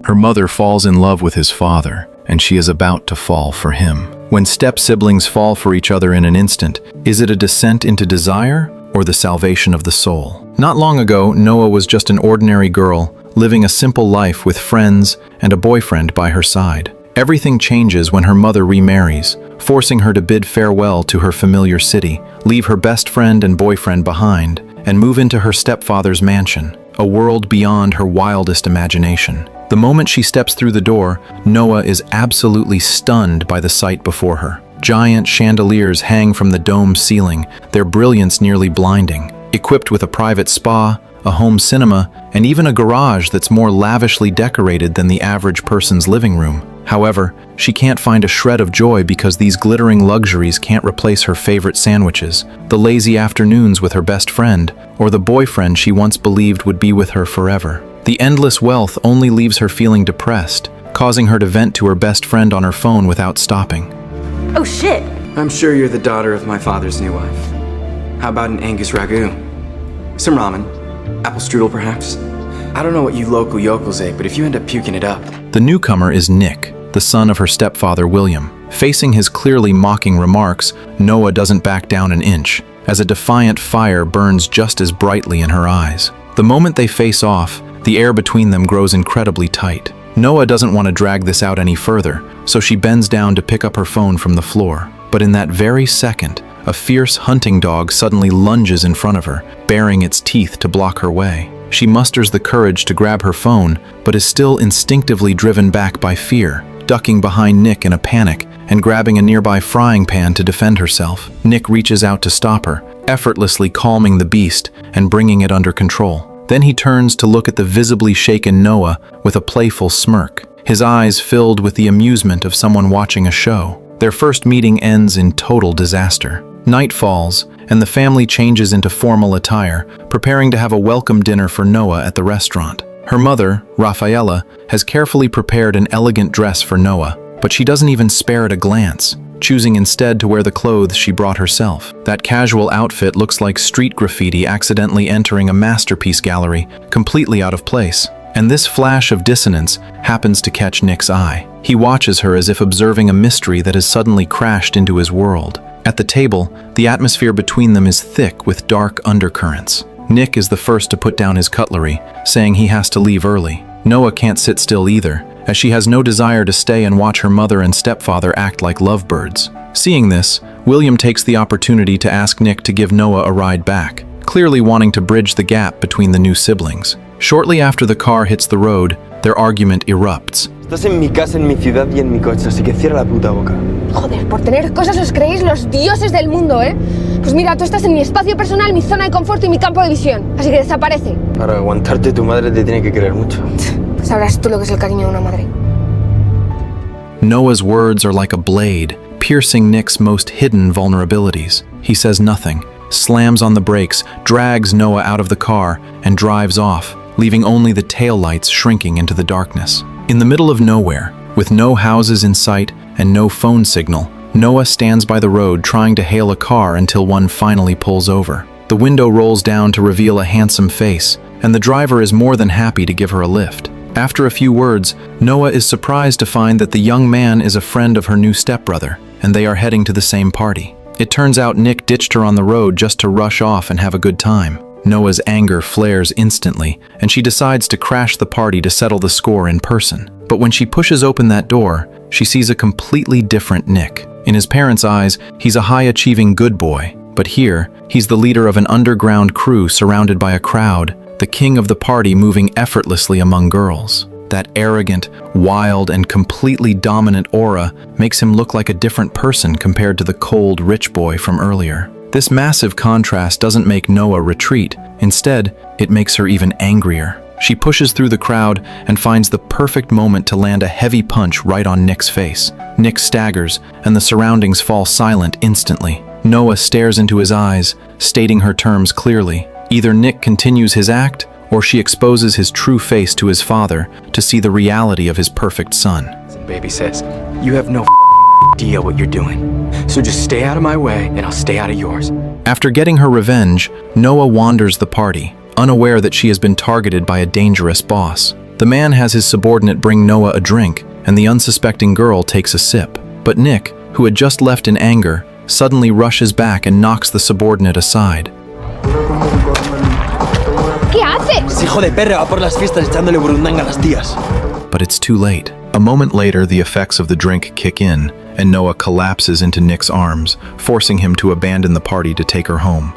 Her mother falls in love with his father, and she is about to fall for him. When step-siblings fall for each other in an instant, is it a descent into desire or the salvation of the soul? Not long ago, Noah was just an ordinary girl, living a simple life with friends and a boyfriend by her side. Everything changes when her mother remarries, forcing her to bid farewell to her familiar city, leave her best friend and boyfriend behind, and move into her stepfather's mansion, a world beyond her wildest imagination. The moment she steps through the door, Noah is absolutely stunned by the sight before her. Giant chandeliers hang from the domed ceiling, their brilliance nearly blinding. Equipped with a private spa, a home cinema, and even a garage that's more lavishly decorated than the average person's living room. However, she can't find a shred of joy because these glittering luxuries can't replace her favorite sandwiches, the lazy afternoons with her best friend, or the boyfriend she once believed would be with her forever. The endless wealth only leaves her feeling depressed, causing her to vent to her best friend on her phone without stopping. Oh shit! I'm sure you're the daughter of my father's new wife. How about an Angus ragu? Some ramen? Apple strudel, perhaps? I don't know what you local yokels ate, but if you end up puking it up... The newcomer is Nick, the son of her stepfather William. Facing his clearly mocking remarks, Noah doesn't back down an inch, as a defiant fire burns just as brightly in her eyes. The moment they face off, the air between them grows incredibly tight. Noah doesn't want to drag this out any further, so she bends down to pick up her phone from the floor. But in that very second, a fierce hunting dog suddenly lunges in front of her, baring its teeth to block her way. She musters the courage to grab her phone, but is still instinctively driven back by fear, ducking behind Nick in a panic and grabbing a nearby frying pan to defend herself. Nick reaches out to stop her, effortlessly calming the beast and bringing it under control. Then he turns to look at the visibly shaken Noah with a playful smirk, his eyes filled with the amusement of someone watching a show. Their first meeting ends in total disaster. Night falls, and the family changes into formal attire, preparing to have a welcome dinner for Noah at the restaurant. Her mother, Rafaela, has carefully prepared an elegant dress for Noah, but she doesn't even spare it a glance, choosing instead to wear the clothes she brought herself. That casual outfit looks like street graffiti accidentally entering a masterpiece gallery, completely out of place. And this flash of dissonance happens to catch Nick's eye. He watches her as if observing a mystery that has suddenly crashed into his world. At the table, the atmosphere between them is thick with dark undercurrents. Nick is the first to put down his cutlery, saying he has to leave early. Noah can't sit still either, as she has no desire to stay and watch her mother and stepfather act like lovebirds. Seeing this, William takes the opportunity to ask Nick to give Noah a ride back, clearly wanting to bridge the gap between the new siblings. Shortly after the car hits the road, their argument erupts. Estás en mi casa, en mi ciudad y en mi coche, así que cierra la puta boca. Joder, por tener cosas os creéis los dioses del mundo, ¿eh? Pues mira, tú estás en mi espacio personal, mi zona de confort y mi campo de visión. Así que desaparece. Para aguantarte tu madre te tiene que querer mucho. Sabrás tú lo que es el cariño de una madre. Noah's words are like a blade, piercing Nick's most hidden vulnerabilities. He says nothing, slams on the brakes, drags Noah out of the car, and drives off, leaving only the taillights shrinking into the darkness. In the middle of nowhere, with no houses in sight and no phone signal, Noah stands by the road trying to hail a car until one finally pulls over. The window rolls down to reveal a handsome face, and the driver is more than happy to give her a lift. After a few words, Noah is surprised to find that the young man is a friend of her new stepbrother, and they are heading to the same party. It turns out Nick ditched her on the road just to rush off and have a good time. Noah's anger flares instantly, and she decides to crash the party to settle the score in person. But when she pushes open that door, she sees a completely different Nick. In his parents' eyes, he's a high-achieving good boy, but here, he's the leader of an underground crew surrounded by a crowd, the king of the party moving effortlessly among girls. That arrogant, wild, and completely dominant aura makes him look like a different person compared to the cold, rich boy from earlier. This massive contrast doesn't make Noah retreat. Instead, it makes her even angrier. She pushes through the crowd and finds the perfect moment to land a heavy punch right on Nick's face. Nick staggers, and the surroundings fall silent instantly. Noah stares into his eyes, stating her terms clearly. Either Nick continues his act, or she exposes his true face to his father to see the reality of his perfect son. Baby says, you have no idea what you're doing. So just stay out of my way and I'll stay out of yours. After getting her revenge, Noah wanders the party, unaware that she has been targeted by a dangerous boss. The man has his subordinate bring Noah a drink, and the unsuspecting girl takes a sip. But Nick, who had just left in anger, suddenly rushes back and knocks the subordinate aside. ¿Qué haces? Ese hijo de perra va por las fiestas echándole burundanga a las tías. But it's too late. A moment later, the effects of the drink kick in, and Noah collapses into Nick's arms, forcing him to abandon the party to take her home.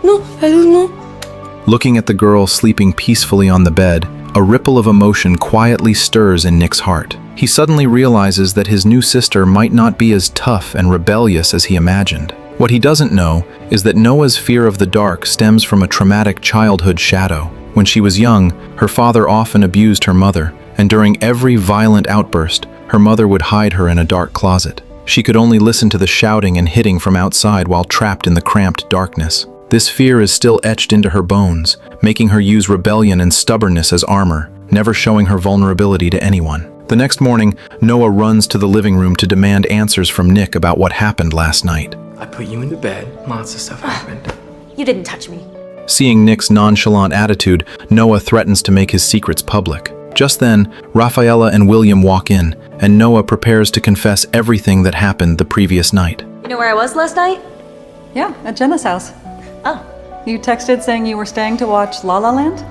No, la luz no. Looking at the girl sleeping peacefully on the bed, a ripple of emotion quietly stirs in Nick's heart. He suddenly realizes that his new sister might not be as tough and rebellious as he imagined. What he doesn't know is that Noah's fear of the dark stems from a traumatic childhood shadow. When she was young, her father often abused her mother, and during every violent outburst, her mother would hide her in a dark closet. She could only listen to the shouting and hitting from outside while trapped in the cramped darkness. This fear is still etched into her bones, making her use rebellion and stubbornness as armor, never showing her vulnerability to anyone. The next morning, Noah runs to the living room to demand answers from Nick about what happened last night. I put you into bed. Lots of stuff happened. You didn't touch me. Seeing Nick's nonchalant attitude, Noah threatens to make his secrets public. Just then, Rafaela and William walk in, and Noah prepares to confess everything that happened the previous night. You know where I was last night? Yeah, at Jenna's house. Oh. You texted saying you were staying to watch La La Land?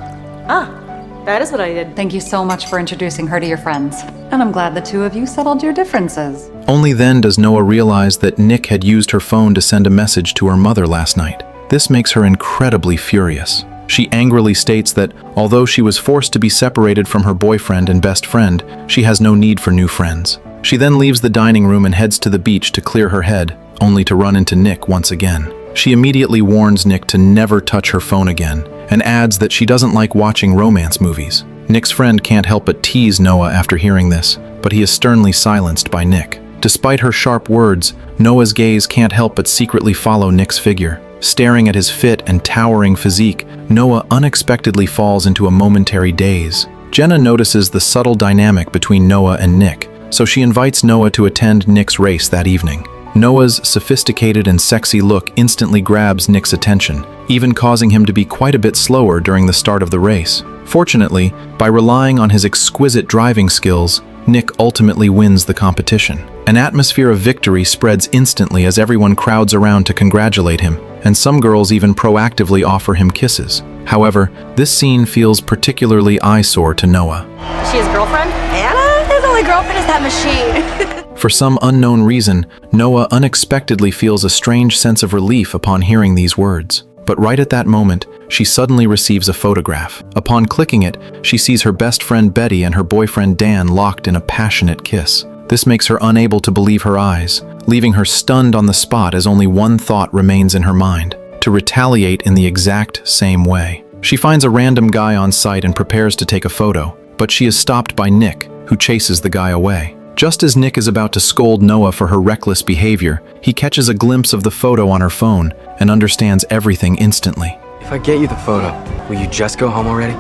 Ah, that is what I did. Thank you so much for introducing her to your friends. And I'm glad the two of you settled your differences. Only then does Noah realize that Nick had used her phone to send a message to her mother last night. This makes her incredibly furious. She angrily states that, although she was forced to be separated from her boyfriend and best friend, she has no need for new friends. She then leaves the dining room and heads to the beach to clear her head, only to run into Nick once again. She immediately warns Nick to never touch her phone again, and adds that she doesn't like watching romance movies. Nick's friend can't help but tease Noah after hearing this, but he is sternly silenced by Nick. Despite her sharp words, Noah's gaze can't help but secretly follow Nick's figure. Staring at his fit and towering physique, Noah unexpectedly falls into a momentary daze. Jenna notices the subtle dynamic between Noah and Nick, so she invites Noah to attend Nick's race that evening. Noah's sophisticated and sexy look instantly grabs Nick's attention, even causing him to be quite a bit slower during the start of the race. Fortunately, by relying on his exquisite driving skills, Nick ultimately wins the competition. An atmosphere of victory spreads instantly as everyone crowds around to congratulate him, and some girls even proactively offer him kisses. However, this scene feels particularly eyesore to Noah. She his girlfriend? Anna? His only girlfriend is that machine. For some unknown reason, Noah unexpectedly feels a strange sense of relief upon hearing these words. But right at that moment, she suddenly receives a photograph. Upon clicking it, she sees her best friend Betty and her boyfriend Dan locked in a passionate kiss. This makes her unable to believe her eyes, leaving her stunned on the spot as only one thought remains in her mind: to retaliate in the exact same way. She finds a random guy on site and prepares to take a photo, but she is stopped by Nick, who chases the guy away. Just as Nick is about to scold Noah for her reckless behavior, he catches a glimpse of the photo on her phone and understands everything instantly. If I get you the photo, will you just go home already?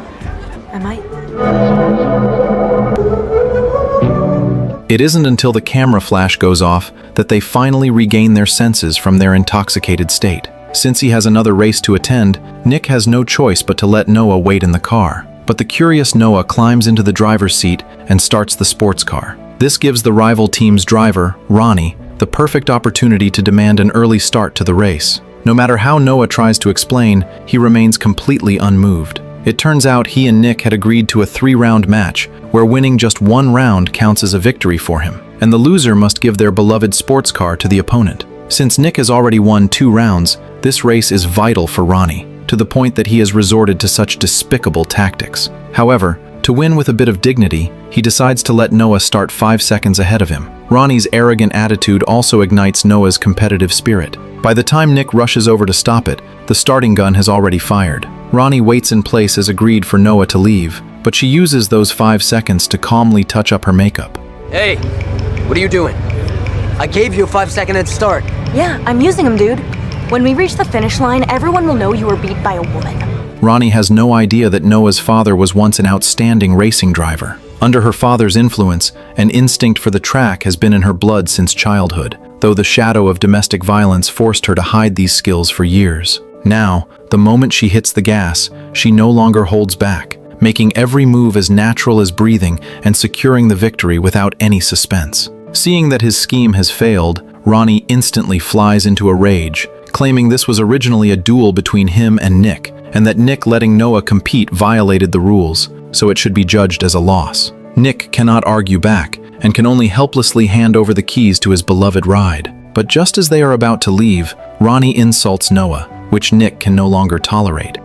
I might. It isn't until the camera flash goes off that they finally regain their senses from their intoxicated state. Since he has another race to attend, Nick has no choice but to let Noah wait in the car. But the curious Noah climbs into the driver's seat and starts the sports car. This gives the rival team's driver, Ronnie, the perfect opportunity to demand an early start to the race. No matter how Noah tries to explain, he remains completely unmoved. It turns out he and Nick had agreed to a 3-round match, where winning just one round counts as a victory for him, and the loser must give their beloved sports car to the opponent. Since Nick has already won 2 rounds, this race is vital for Ronnie, to the point that he has resorted to such despicable tactics. However, to win with a bit of dignity, he decides to let Noah start 5 seconds ahead of him. Ronnie's arrogant attitude also ignites Noah's competitive spirit. By the time Nick rushes over to stop it, the starting gun has already fired. Ronnie waits in place as agreed for Noah to leave, but she uses those 5 seconds to calmly touch up her makeup. Hey, what are you doing? I gave you a 5-second head start. Yeah, I'm using them, dude. When we reach the finish line, everyone will know you were beat by a woman. Ronnie has no idea that Noah's father was once an outstanding racing driver. Under her father's influence, an instinct for the track has been in her blood since childhood, though the shadow of domestic violence forced her to hide these skills for years. Now, the moment she hits the gas, she no longer holds back, making every move as natural as breathing and securing the victory without any suspense. Seeing that his scheme has failed, Ronnie instantly flies into a rage, claiming this was originally a duel between him and Nick, and that Nick letting Noah compete violated the rules, so it should be judged as a loss. Nick cannot argue back, and can only helplessly hand over the keys to his beloved ride. But just as they are about to leave, Ronnie insults Noah, which Nick can no longer tolerate.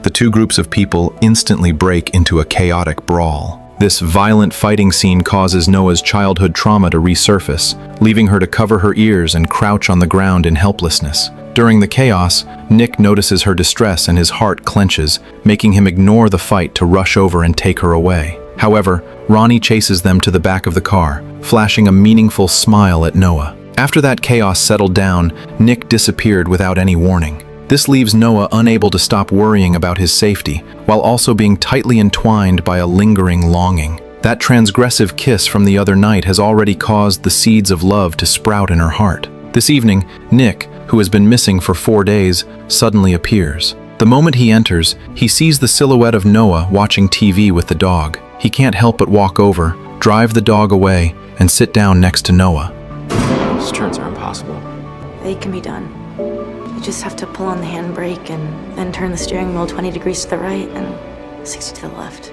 The two groups of people instantly break into a chaotic brawl. This violent fighting scene causes Noah's childhood trauma to resurface, leaving her to cover her ears and crouch on the ground in helplessness. During the chaos, Nick notices her distress and his heart clenches, making him ignore the fight to rush over and take her away. However, Ronnie chases them to the back of the car, flashing a meaningful smile at Noah. After that chaos settled down, Nick disappeared without any warning. This leaves Noah unable to stop worrying about his safety, while also being tightly entwined by a lingering longing. That transgressive kiss from the other night has already caused the seeds of love to sprout in her heart. This evening, Nick, who has been missing for 4 days, suddenly appears. The moment he enters, he sees the silhouette of Noah watching TV with the dog. He can't help but walk over, drive the dog away, and sit down next to Noah. These turns are impossible. They can be done. You just have to pull on the handbrake and then turn the steering wheel 20 degrees to the right and 60 to the left.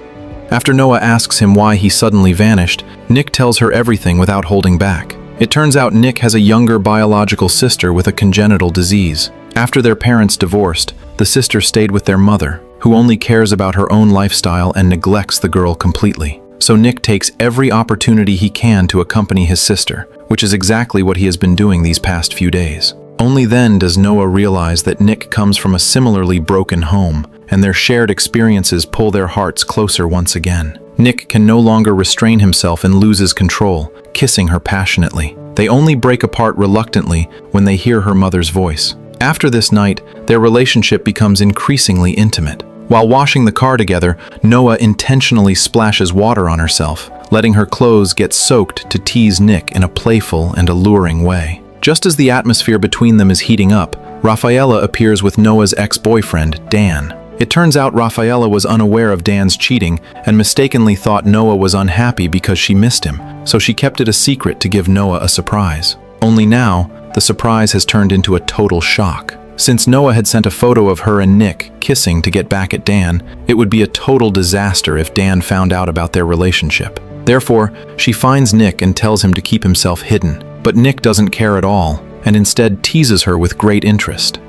After Noah asks him why he suddenly vanished, Nick tells her everything without holding back. It turns out Nick has a younger biological sister with a congenital disease. After their parents divorced, the sister stayed with their mother, who only cares about her own lifestyle and neglects the girl completely. So Nick takes every opportunity he can to accompany his sister, which is exactly what he has been doing these past few days. Only then does Noah realize that Nick comes from a similarly broken home, and their shared experiences pull their hearts closer once again. Nick can no longer restrain himself and loses control, kissing her passionately. They only break apart reluctantly when they hear her mother's voice. After this night, their relationship becomes increasingly intimate. While washing the car together, Noah intentionally splashes water on herself, letting her clothes get soaked to tease Nick in a playful and alluring way. Just as the atmosphere between them is heating up, Rafaela appears with Noah's ex-boyfriend, Dan. It turns out Rafaela was unaware of Dan's cheating and mistakenly thought Noah was unhappy because she missed him, so she kept it a secret to give Noah a surprise. Only now, the surprise has turned into a total shock. Since Noah had sent a photo of her and Nick kissing to get back at Dan, it would be a total disaster if Dan found out about their relationship. Therefore, she finds Nick and tells him to keep himself hidden. But Nick doesn't care at all, and instead teases her with great interest.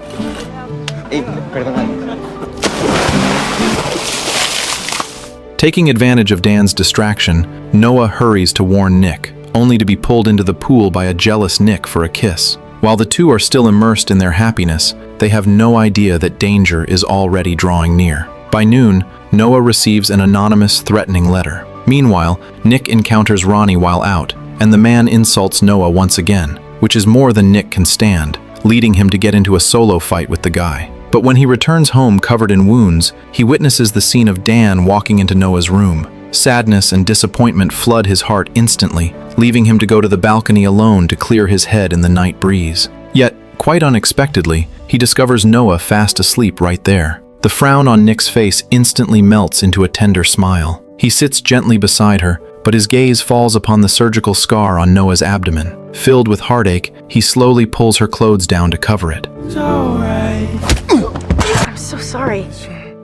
Taking advantage of Dan's distraction, Noah hurries to warn Nick, only to be pulled into the pool by a jealous Nick for a kiss. While the two are still immersed in their happiness, they have no idea that danger is already drawing near. By noon, Noah receives an anonymous, threatening letter. Meanwhile, Nick encounters Ronnie while out, and the man insults Noah once again, which is more than Nick can stand, leading him to get into a solo fight with the guy. But when he returns home covered in wounds, he witnesses the scene of Dan walking into Noah's room. Sadness and disappointment flood his heart instantly, leaving him to go to the balcony alone to clear his head in the night breeze. Yet, quite unexpectedly, he discovers Noah fast asleep right there. The frown on Nick's face instantly melts into a tender smile. He sits gently beside her, but his gaze falls upon the surgical scar on Noah's abdomen. Filled with heartache, he slowly pulls her clothes down to cover it. I'm so sorry.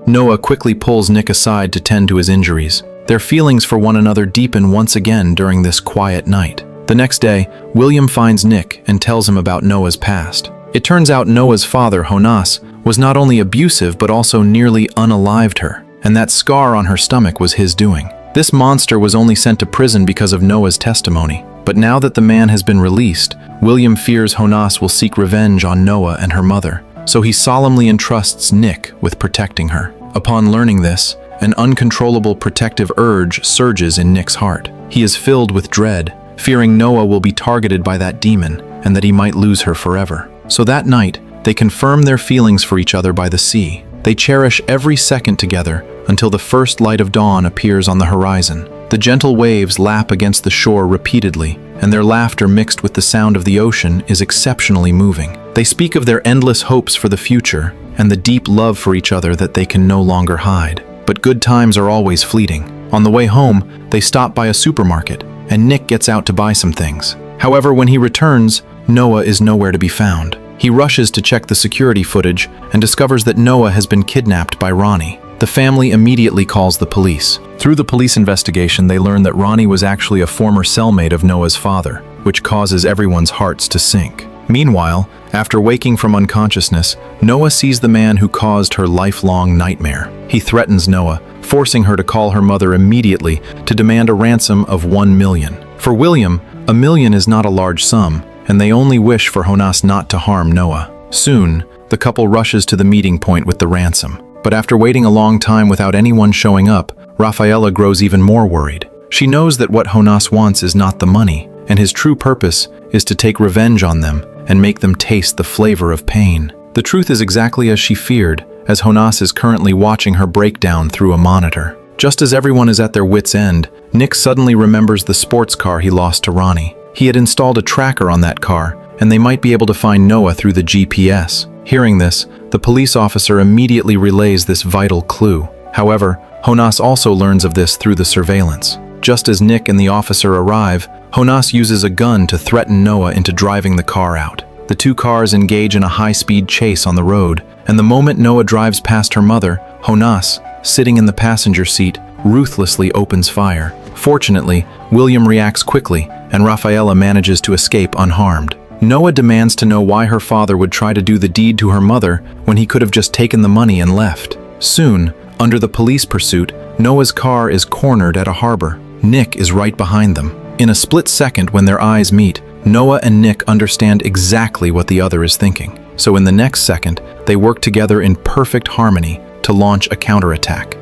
Noah quickly pulls Nick aside to tend to his injuries. Their feelings for one another deepen once again during this quiet night. The next day, William finds Nick and tells him about Noah's past. It turns out Noah's father, Jonas, was not only abusive but also nearly unalived her, and that scar on her stomach was his doing. This monster was only sent to prison because of Noah's testimony. But now that the man has been released, William fears Jonas will seek revenge on Noah and her mother, so he solemnly entrusts Nick with protecting her. Upon learning this, an uncontrollable protective urge surges in Nick's heart. He is filled with dread, fearing Noah will be targeted by that demon and that he might lose her forever. So that night, they confirm their feelings for each other by the sea. They cherish every second together until the first light of dawn appears on the horizon. The gentle waves lap against the shore repeatedly, and their laughter mixed with the sound of the ocean is exceptionally moving. They speak of their endless hopes for the future and the deep love for each other that they can no longer hide. But good times are always fleeting. On the way home, they stop by a supermarket, and Nick gets out to buy some things. However, when he returns, Noah is nowhere to be found. He rushes to check the security footage and discovers that Noah has been kidnapped by Ronnie. The family immediately calls the police. Through the police investigation, they learn that Ronnie was actually a former cellmate of Noah's father, which causes everyone's hearts to sink. Meanwhile, after waking from unconsciousness, Noah sees the man who caused her lifelong nightmare. He threatens Noah, forcing her to call her mother immediately to demand a ransom of $1 million. For William, $1 million is not a large sum, and they only wish for Jonas not to harm Noah. Soon, the couple rushes to the meeting point with the ransom. But after waiting a long time without anyone showing up, Rafaela grows even more worried. She knows that what Jonas wants is not the money, and his true purpose is to take revenge on them and make them taste the flavor of pain. The truth is exactly as she feared, as Jonas is currently watching her breakdown through a monitor. Just as everyone is at their wits' end, Nick suddenly remembers the sports car he lost to Ronnie. He had installed a tracker on that car, and they might be able to find Noah through the GPS. Hearing this, the police officer immediately relays this vital clue. However, Jonas also learns of this through the surveillance. Just as Nick and the officer arrive, Jonas uses a gun to threaten Noah into driving the car out. The two cars engage in a high-speed chase on the road, and the moment Noah drives past her mother, Jonas, sitting in the passenger seat, ruthlessly opens fire. Fortunately, William reacts quickly, and Rafaela manages to escape unharmed. Noah demands to know why her father would try to do the deed to her mother when he could have just taken the money and left. Soon, under the police pursuit, Noah's car is cornered at a harbor. Nick is right behind them. In a split second when their eyes meet, Noah and Nick understand exactly what the other is thinking. So in the next second, they work together in perfect harmony to launch a counterattack.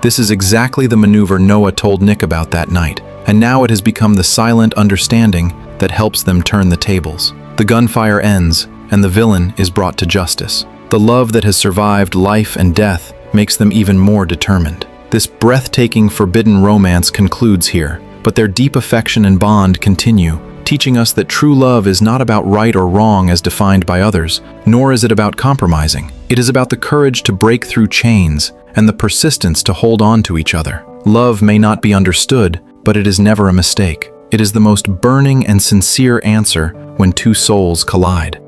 This is exactly the maneuver Noah told Nick about that night, and now it has become the silent understanding that helps them turn the tables. The gunfire ends, and the villain is brought to justice. The love that has survived life and death makes them even more determined. This breathtaking, forbidden romance concludes here, but their deep affection and bond continue, teaching us that true love is not about right or wrong as defined by others, nor is it about compromising. It is about the courage to break through chains and the persistence to hold on to each other. Love may not be understood, but it is never a mistake. It is the most burning and sincere answer when two souls collide.